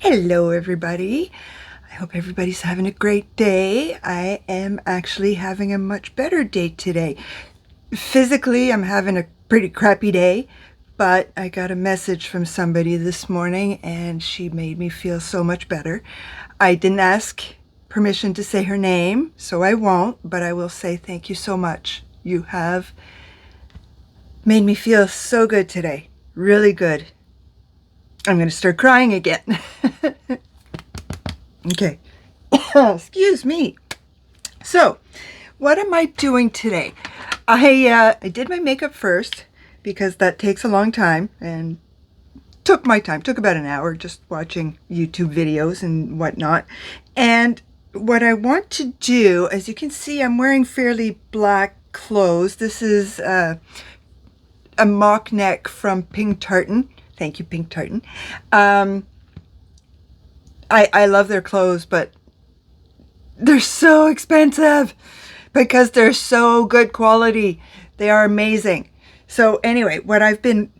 Hello everybody. I hope everybody's having a great day. I am actually having a much better day today. Physically, I'm having a pretty crappy day, but I got a message from somebody this morning and she made me feel so much better. I didn't ask permission to say her name, so I won't, but I will say thank you so much. You have made me feel so good today. Really good. I'm going to start crying again. Okay. Excuse me. So, what am I doing today? I did my makeup first because that takes a long time and took my time. Took about an hour just watching YouTube videos and whatnot. And what I want to do, as you can see, I'm wearing fairly black clothes. This is a mock neck from Pink Tartan. Thank you, Pink Tartan. I love their clothes, but they're so expensive because they're so good quality. They are amazing. So anyway, what I've been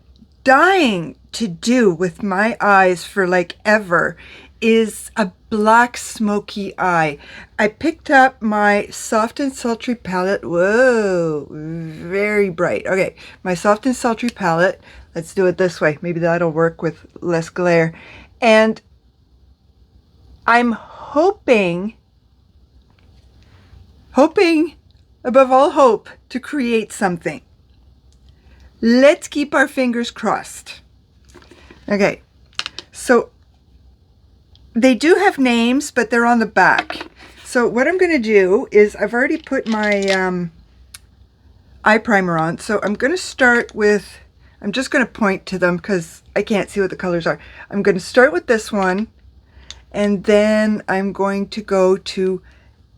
dying to do with my eyes for like ever is a black smoky eye. I picked up my Soft and Sultry palette. Whoa, very bright. Okay, my Soft and Sultry palette. Let's do it this way. Maybe that'll work with less glare. And I'm hoping above all hope to create something. Let's keep our fingers crossed. Okay, so they do have names, but they're on the back. So what I'm going to do is I've already put my eye primer on. So I'm going to start with, I'm just going to point to them because I can't see what the colors are. I'm going to start with this one, and then I'm going to go to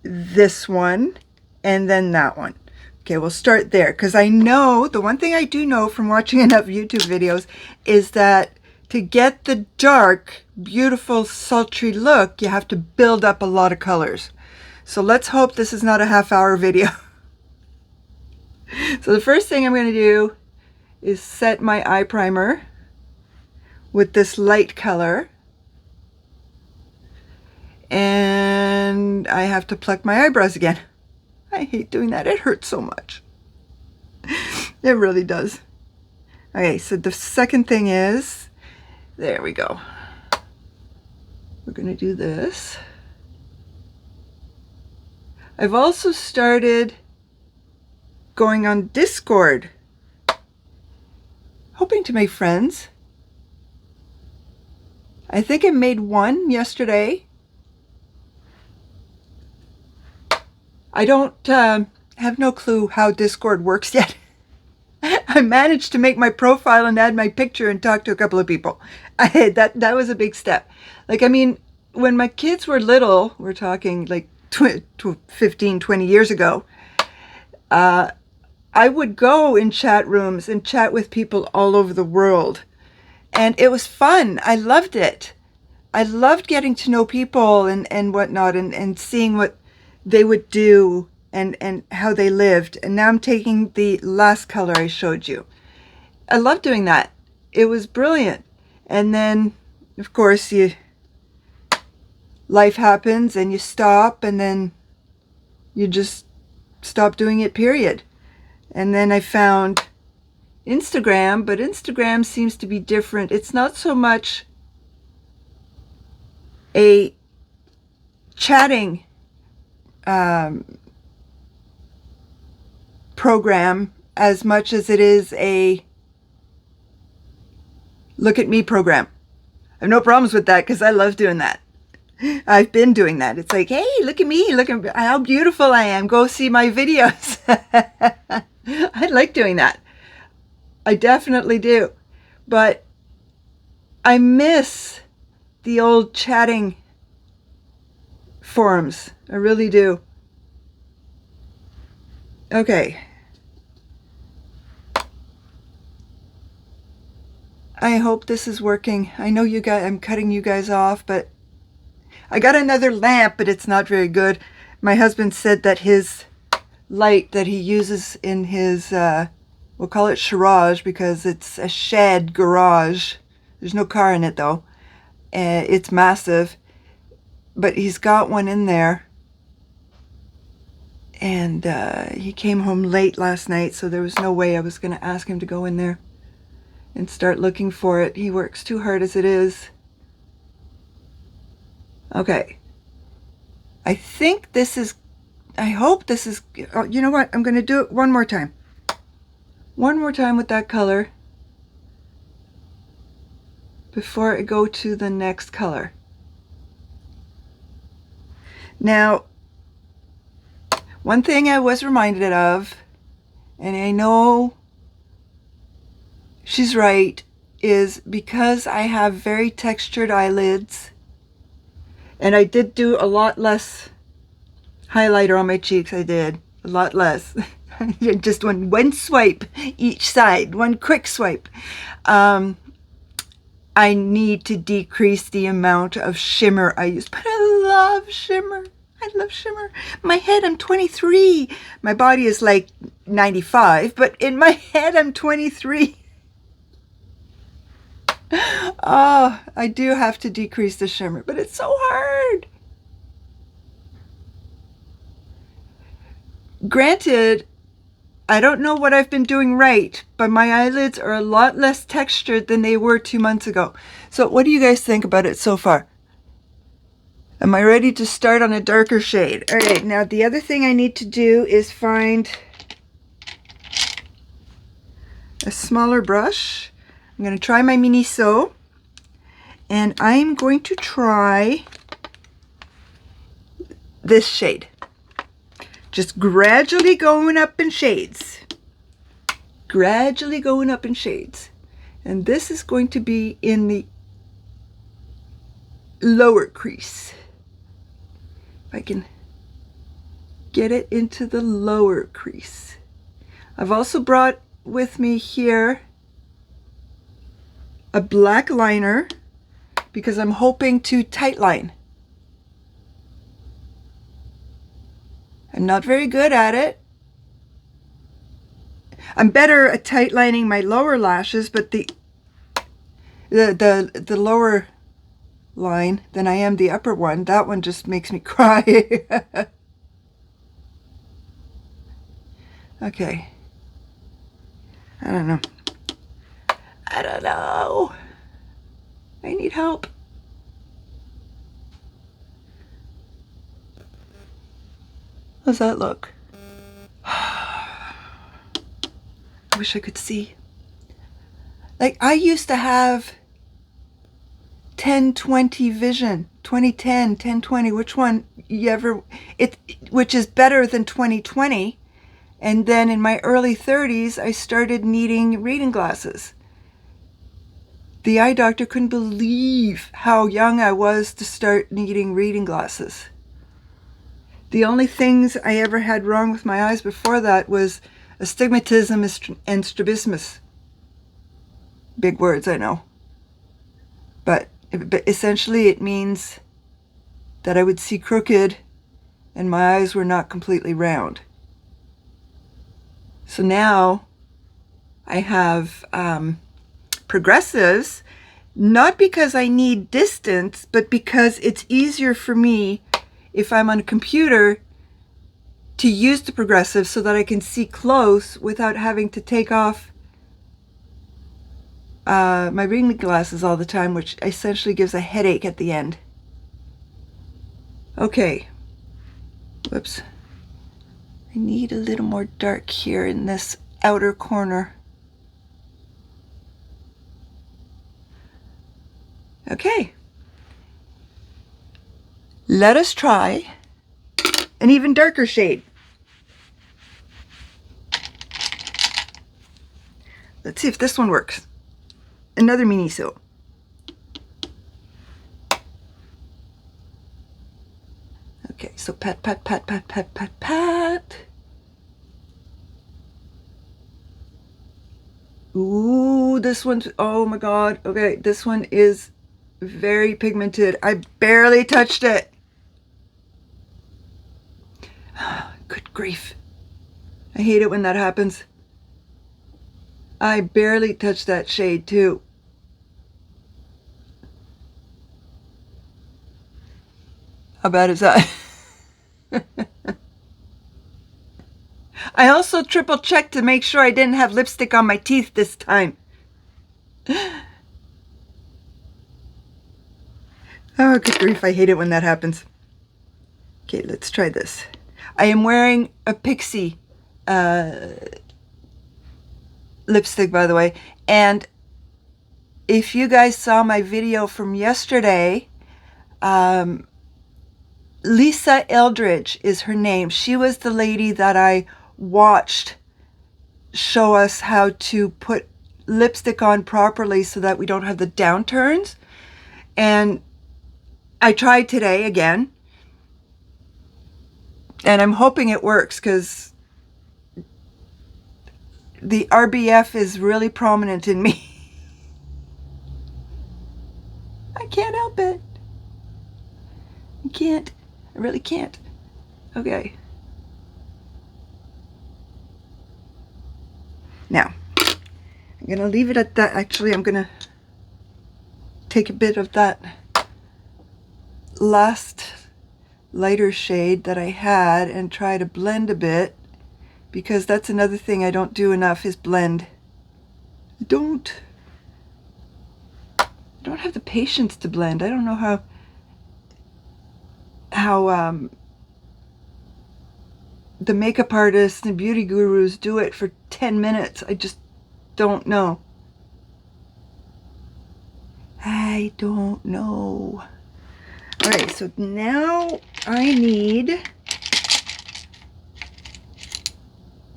this one, and then that one. Okay, we'll start there because I know, the one thing I do know from watching enough YouTube videos is that to get the dark, beautiful, sultry look, you have to build up a lot of colors. So let's hope this is not a half-hour video. So the first thing I'm going to do is set my eye primer with this light color. And I have to pluck my eyebrows again. I hate doing that. It hurts so much. It really does. Okay, so the second thing is, there we go. We're going to do this. I've also started going on Discord, hoping to make friends. I think I made one yesterday. I don't have no clue how Discord works yet. I managed to make my profile and add my picture and talk to a couple of people. That was a big step. Like, I mean, when my kids were little, we're talking like 15, 20 years ago, I would go in chat rooms and chat with people all over the world. And it was fun. I loved it. I loved getting to know people and whatnot and seeing what they would do and how they lived. And now I'm taking the last color I showed you. I love doing that. It was brilliant. And then, of course, life happens and you stop, and then you just stop doing it, period. And then I found Instagram, but Instagram seems to be different. It's not so much a chatting program as much as it is a look at me program. I have no problems with that because I love doing that. I've been doing that. It's like, hey, look at me, look at how beautiful I am. Go see my videos. I like doing that. I definitely do. But I miss the old chatting forums. I really do. Okay. I hope this is working. I know you guys, I'm cutting you guys off, but I got another lamp, but it's not very good. My husband said that his light that he uses in his, we'll call it garage because it's a shed garage. There's no car in it though. It's massive, but he's got one in there. And he came home late last night, so there was no way I was going to ask him to go in there and start looking for it. He works too hard as it is. Okay. I think this is, I hope this is, oh, you know what? I'm going to do it one more time. One more time with that color before I go to the next color. Now, one thing I was reminded of, and I know she's right, is because I have very textured eyelids, and I did do a lot less highlighter on my cheeks. I did a lot less. Just one swipe each side, one quick swipe. I need to decrease the amount of shimmer I use, but I love shimmer. I love shimmer. My head, I'm 23. My body is like 95, but in my head, I'm 23. Oh, I do have to decrease the shimmer, but it's so hard. Granted, I don't know what I've been doing right, but my eyelids are a lot less textured than they were 2 months ago. So what do you guys think about it so far? Am I ready to start on a darker shade? All right, now the other thing I need to do is find a smaller brush. I'm going to try my Mini So, and I'm going to try this shade. Just gradually going up in shades. Gradually going up in shades. And this is going to be in the lower crease. If I can get it into the lower crease. I've also brought with me here a black liner because I'm hoping to tightline. I'm not very good at it. I'm better at tightlining my lower lashes, but the lower line than I am the upper one. That one just makes me cry. Okay. I don't know. I don't know. I need help. How's that look? I wish I could see. Like, I used to have 10/20 vision. 20/10, 10/20, which one you ever, which is better than 20/20. And then in my early 30s, I started needing reading glasses. The eye doctor couldn't believe how young I was to start needing reading glasses. The only things I ever had wrong with my eyes before that was astigmatism and strabismus. Big words, I know. But essentially it means that I would see crooked and my eyes were not completely round. So now I have progressives, not because I need distance, but because it's easier for me if I'm on a computer to use the progressive so that I can see close without having to take off my reading glasses all the time, which essentially gives a headache at the end. Okay. Whoops. I need a little more dark here in this outer corner. Okay. Let us try an even darker shade. Let's see if this one works. Another Mini So. Okay, so pat, pat, pat, pat, pat, pat, pat. Ooh, this one's, oh my God. Okay, this one is very pigmented. I barely touched it. Good grief. I hate it when that happens. I barely touched that shade too. How bad is that? I also triple checked to make sure I didn't have lipstick on my teeth this time. Oh, good grief, I hate it when that happens. Okay, let's try this. I am wearing a Pixie lipstick, by the way, and if you guys saw my video from yesterday, Lisa Eldridge is her name. She was the lady that I watched show us how to put lipstick on properly so that we don't have the downturns. And I tried today again, and I'm hoping it works because the RBF is really prominent in me. I can't help it. I can't. I really can't. Okay. Now, I'm going to leave it at that. Actually, I'm going to take a bit of that last lighter shade that I had and try to blend a bit, because that's another thing I don't do enough is blend. I don't have the patience to blend. I don't know how the makeup artists and beauty gurus do it for 10 minutes. I just don't know. I don't know. All right, so now I need,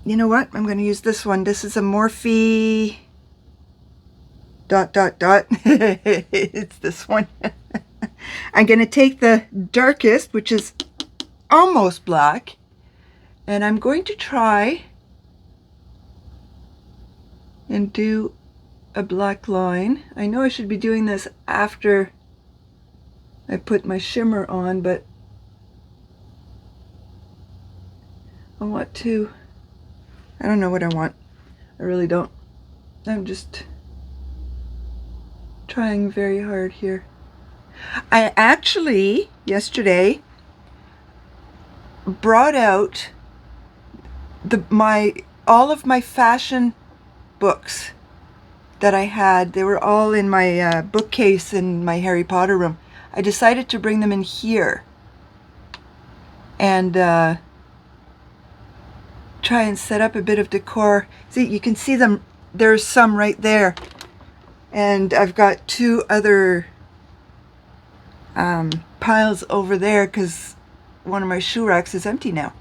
you know what? I'm going to use this one. This is a Morphe ... It's this one. I'm going to take the darkest, which is almost black, and I'm going to try and do a black line. I know I should be doing this after I put my shimmer on, but I want to, I don't know what I want. I really don't. I'm just trying very hard here. I actually, yesterday, brought out all of my fashion books that I had. They were all in my bookcase in my Harry Potter room. I decided to bring them in here and try and set up a bit of decor. See, you can see them. There's some right there. And I've got two other piles over there because one of my shoe racks is empty now.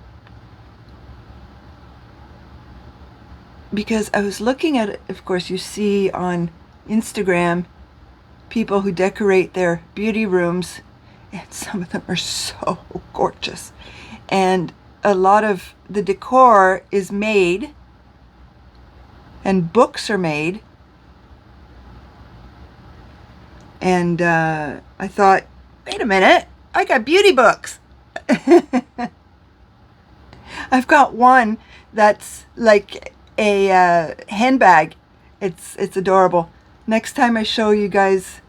Because I was looking at it, of course, you see on Instagram people who decorate their beauty rooms, and some of them are so gorgeous. And a lot of the decor is made, and books are made. And I thought, wait a minute, I got beauty books. I've got one that's like a handbag. It's adorable. Next time I show you guys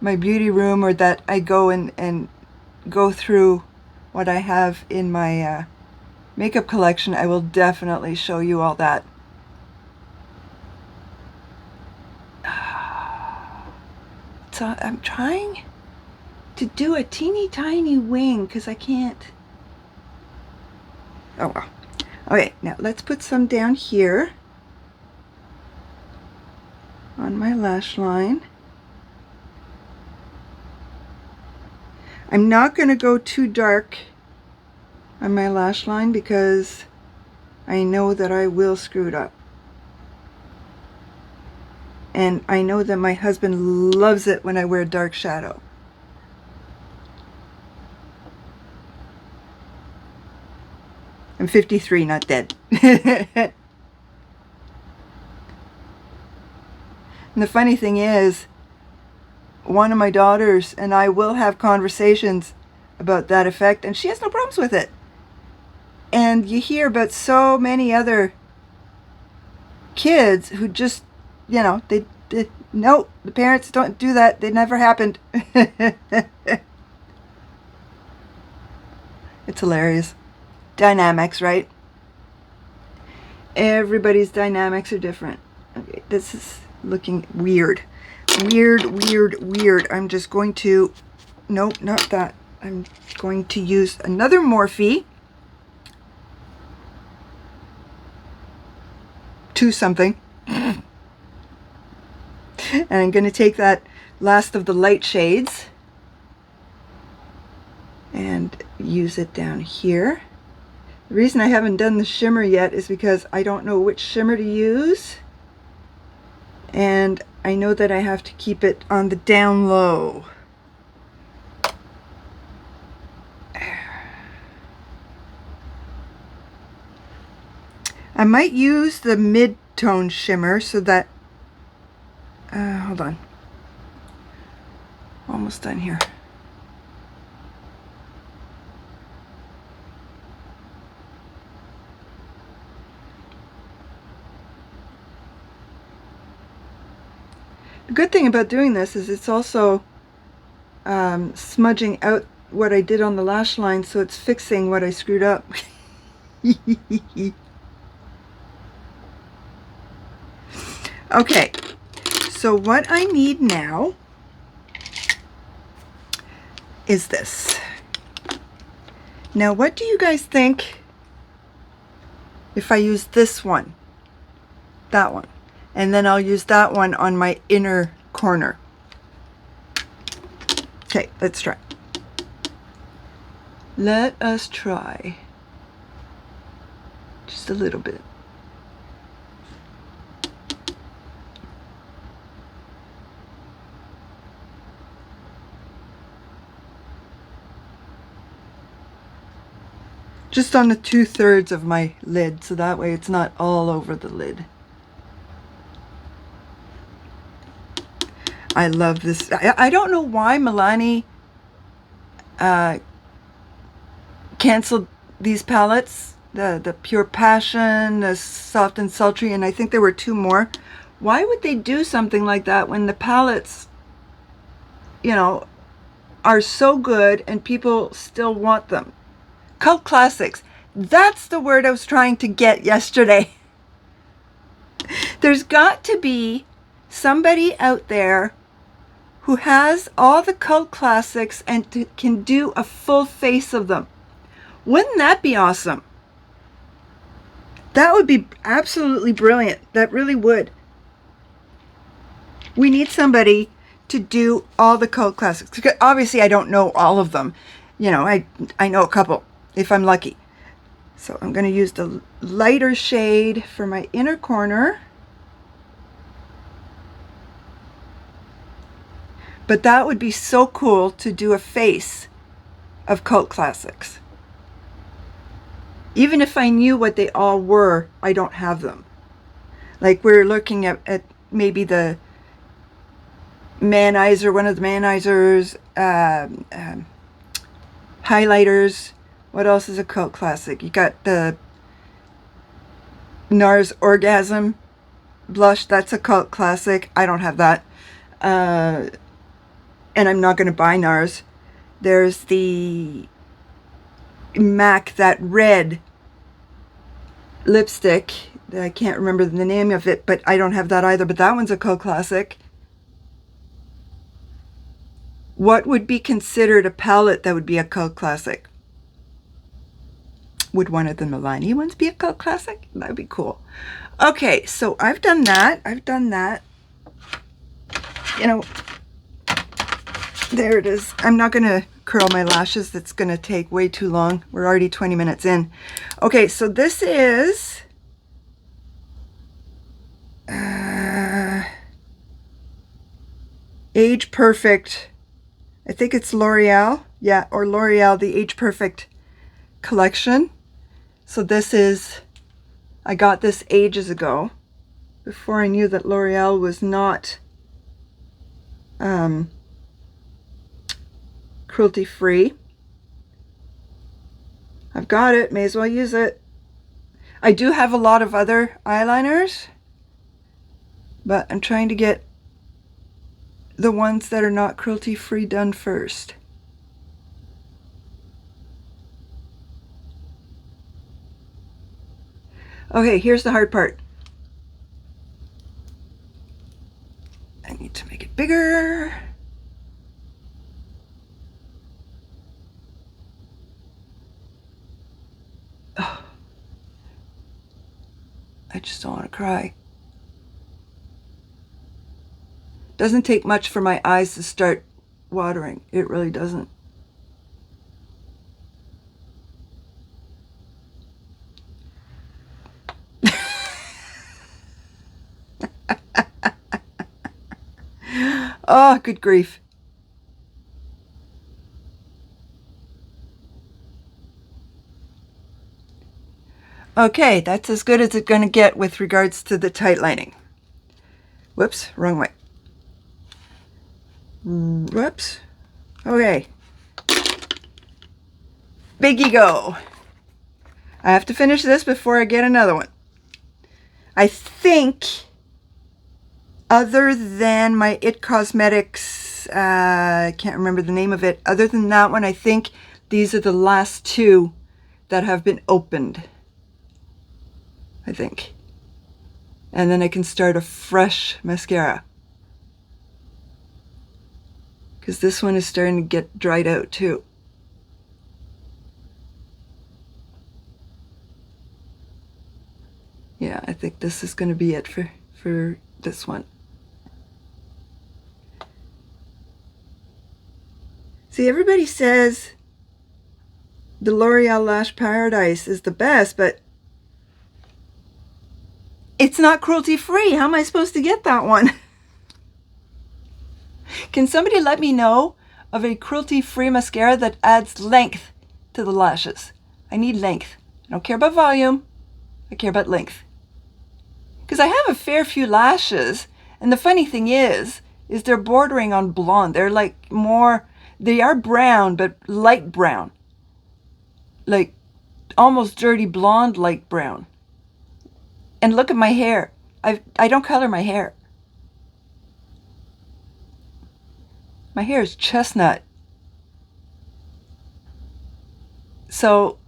my beauty room, or that I go and go through what I have in my makeup collection, I will definitely show you all that. So I'm trying to do a teeny tiny wing because I can't. Oh well. Okay, now let's put some down here on my lash line. I'm not going to go too dark on my lash line because I know that I will screw it up. And I know that my husband loves it when I wear dark shadow. I'm 53, not dead. And the funny thing is, one of my daughters and I will have conversations about that effect, and she has no problems with it. And you hear about so many other kids who just, you know, no, the parents don't do that. They never happened. It's hilarious. Dynamics, right? Everybody's dynamics are different. Okay, this is looking weird. Weird. I'm just going to, nope, not that. I'm going to use another Morphe to something. And I'm going to take that last of the light shades and use it down here. The reason I haven't done the shimmer yet is because I don't know which shimmer to use. And I know that I have to keep it on the down low. I might use the mid-tone shimmer so that, hold on. Almost done here. The good thing about doing this is it's also smudging out what I did on the lash line, so it's fixing what I screwed up. Okay, so what I need now is this. Now, what do you guys think if I use this one, that one, and then I'll use that one on my inner corner? Okay, let's try. Let us try. Just a little bit. Just on the 2/3 of my lid, so that way it's not all over the lid. I love this. I don't know why Milani canceled these palettes, the Pure Passion, the Soft and Sultry, and I think there were 2 more. Why would they do something like that when the palettes, you know, are so good and people still want them? Cult classics. That's the word I was trying to get yesterday. There's got to be somebody out there who has all the cult classics and can do a full face of them. Wouldn't that be awesome? That would be absolutely brilliant. That really would. We need somebody to do all the cult classics. Obviously, I don't know all of them. You know, I know a couple, if I'm lucky. So I'm going to use the lighter shade for my inner corner. But that would be so cool to do a face of cult classics. Even if I knew what they all were, I don't have them. Like we're looking at maybe the Manizer, one of the Manizers, highlighters. What else is a cult classic? You got the NARS Orgasm blush. That's a cult classic. I don't have that. And I'm not going to buy NARS. There's the MAC, that red lipstick. I can't remember the name of it, but I don't have that either. But that one's a cult classic. What would be considered a palette that would be a cult classic? Would one of the Milani ones be a cult classic? That would be cool. Okay, so I've done that. You know, there it is. I'm not going to curl my lashes. That's going to take way too long. We're already 20 minutes in. Okay, so this is Age Perfect. I think it's L'Oreal. Yeah, or L'Oreal, the Age Perfect collection. So this is, I got this ages ago, before I knew that L'Oreal was not cruelty free. I've got it, may as well use it. I do have a lot of other eyeliners, but I'm trying to get the ones that are not cruelty free done first. Okay, here's the hard part. I need to make it bigger. Oh. I just don't want to cry. Doesn't take much for my eyes to start watering. It really doesn't. Oh, good grief. Okay, that's as good as it's going to get with regards to the tight lining. Whoops, wrong way. Whoops. Okay. Big ego. I have to finish this before I get another one. I think, other than my It Cosmetics, I can't remember the name of it. Other than that one, I think these are the last two that have been opened. I think. And then I can start a fresh mascara. Because this one is starting to get dried out too. Yeah, I think this is going to be it for this one. See, everybody says the L'Oreal Lash Paradise is the best, but it's not cruelty-free. How am I supposed to get that one? Can somebody let me know of a cruelty-free mascara that adds length to the lashes? I need length. I don't care about volume. I care about length. Because I have a fair few lashes, and the funny thing is they're bordering on blonde. They're like more, they are brown, but light brown. Like almost dirty blonde, light brown. And look at my hair. I don't color my hair. My hair is chestnut. So,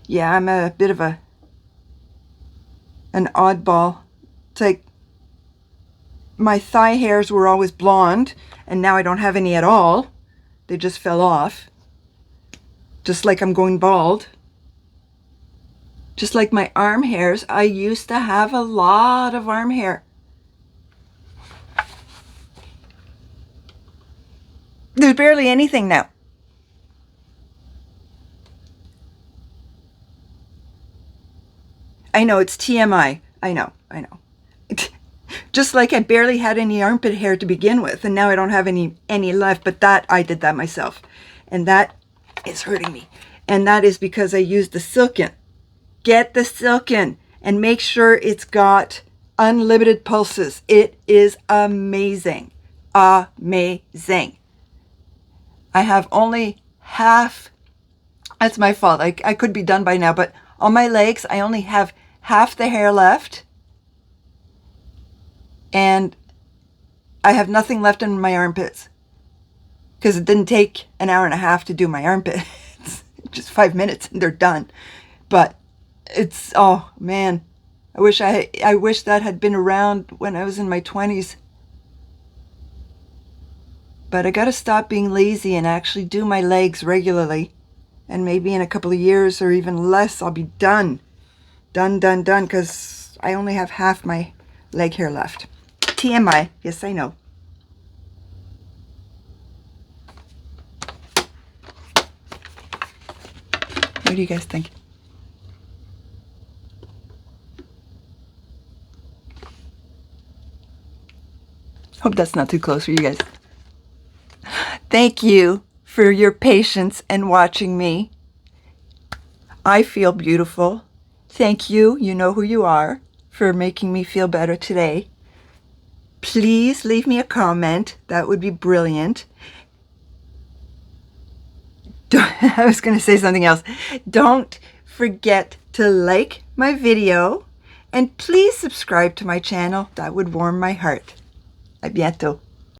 yeah, I'm a bit of an oddball. It's like my thigh hairs were always blonde, and now I don't have any at all. They just fell off. Just like I'm going bald. Just like my arm hairs, I used to have a lot of arm hair. There's barely anything now. I know, it's TMI. I know. Just like I barely had any armpit hair to begin with, and now I don't have any left, but that, I did that myself. And that is hurting me. And that is because I used the Silken. Get the Silken and make sure it's got unlimited pulses. It is amazing. Amazing. I have only half. That's my fault. I could be done by now, but on my legs, I only have half the hair left. And I have nothing left in my armpits. Because it didn't take an hour and a half to do my armpits. Just 5 minutes and they're done. But it's, oh man, I wish that had been around when I was in my 20s. But I gotta stop being lazy and actually do my legs regularly. And maybe in a couple of years or even less, I'll be done. Done, because I only have half my leg hair left. TMI, yes I know. What do you guys think? Hope that's not too close for you guys. Thank you for your patience and watching me. I feel beautiful. Thank you, you know who you are, for making me feel better today. Please leave me a comment. That would be brilliant. I was going to say something else. Don't forget to like my video and please subscribe to my channel. That would warm my heart. A bientôt.